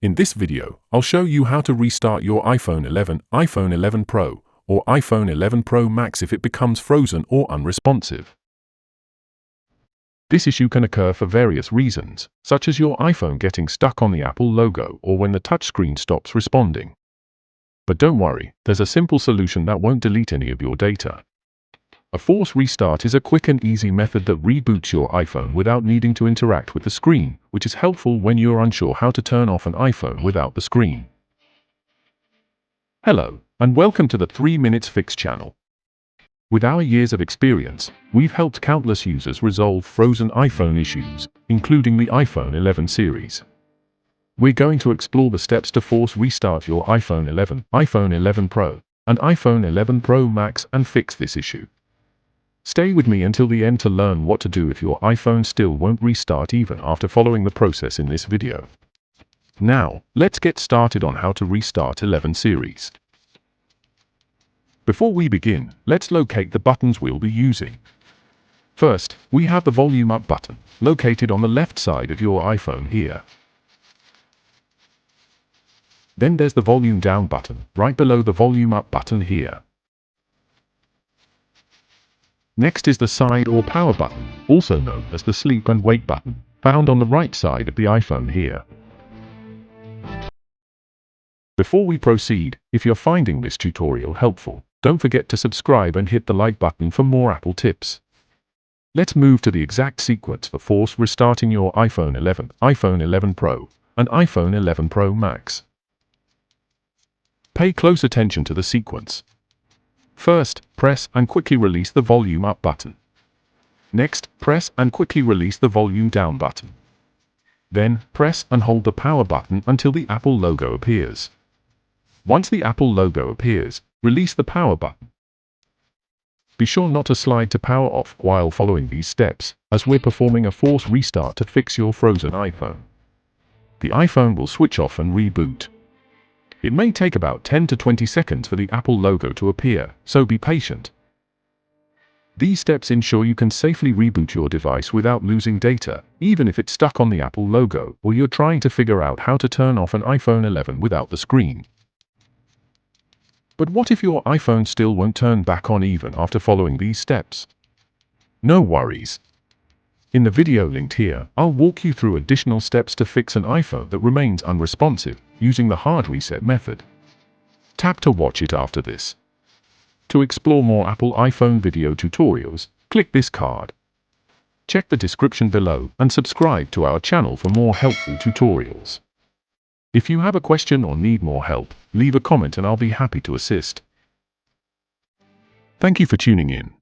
In this video, I'll show you how to restart your iPhone 11, iPhone 11 Pro, or iPhone 11 Pro Max if it becomes frozen or unresponsive. This issue can occur for various reasons, such as your iPhone getting stuck on the Apple logo or when the touchscreen stops responding. But don't worry, there's a simple solution that won't delete any of your data. A force restart is a quick and easy method that reboots your iPhone without needing to interact with the screen, which is helpful when you're unsure how to turn off an iPhone without the screen. Hello, and welcome to the 3 Minutes Fix channel. With our years of experience, we've helped countless users resolve frozen iPhone issues, including the iPhone 11 series. We're going to explore the steps to force restart your iPhone 11, iPhone 11 Pro, and iPhone 11 Pro Max and fix this issue. Stay with me until the end to learn what to do if your iPhone still won't restart even after following the process in this video. Now, let's get started on how to restart 11 series. Before we begin, let's locate the buttons we'll be using. First, we have the volume up button, located on the left side of your iPhone here. Then there's the volume down button, right below the volume up button here. Next is the side or power button, also known as the sleep and wake button, found on the right side of the iPhone here. Before we proceed, if you're finding this tutorial helpful, don't forget to subscribe and hit the like button for more Apple tips. Let's move to the exact sequence for force restarting your iPhone 11, iPhone 11 Pro, and iPhone 11 Pro Max. Pay close attention to the sequence. First, press and quickly release the volume up button. Next, press and quickly release the volume down button. Then, press and hold the power button until the Apple logo appears. Once the Apple logo appears, release the power button. Be sure not to slide to power off while following these steps, as we're performing a force restart to fix your frozen iPhone. The iPhone will switch off and reboot. It may take about 10 to 20 seconds for the Apple logo to appear, so be patient. These steps ensure you can safely reboot your device without losing data, even if it's stuck on the Apple logo or you're trying to figure out how to turn off an iPhone 11 without the screen. But what if your iPhone still won't turn back on even after following these steps? No worries. In the video linked here, I'll walk you through additional steps to fix an iPhone that remains unresponsive, using the hard reset method. Tap to watch it after this. To explore more Apple iPhone video tutorials, click this card. Check the description below and subscribe to our channel for more helpful tutorials. If you have a question or need more help, leave a comment and I'll be happy to assist. Thank you for tuning in.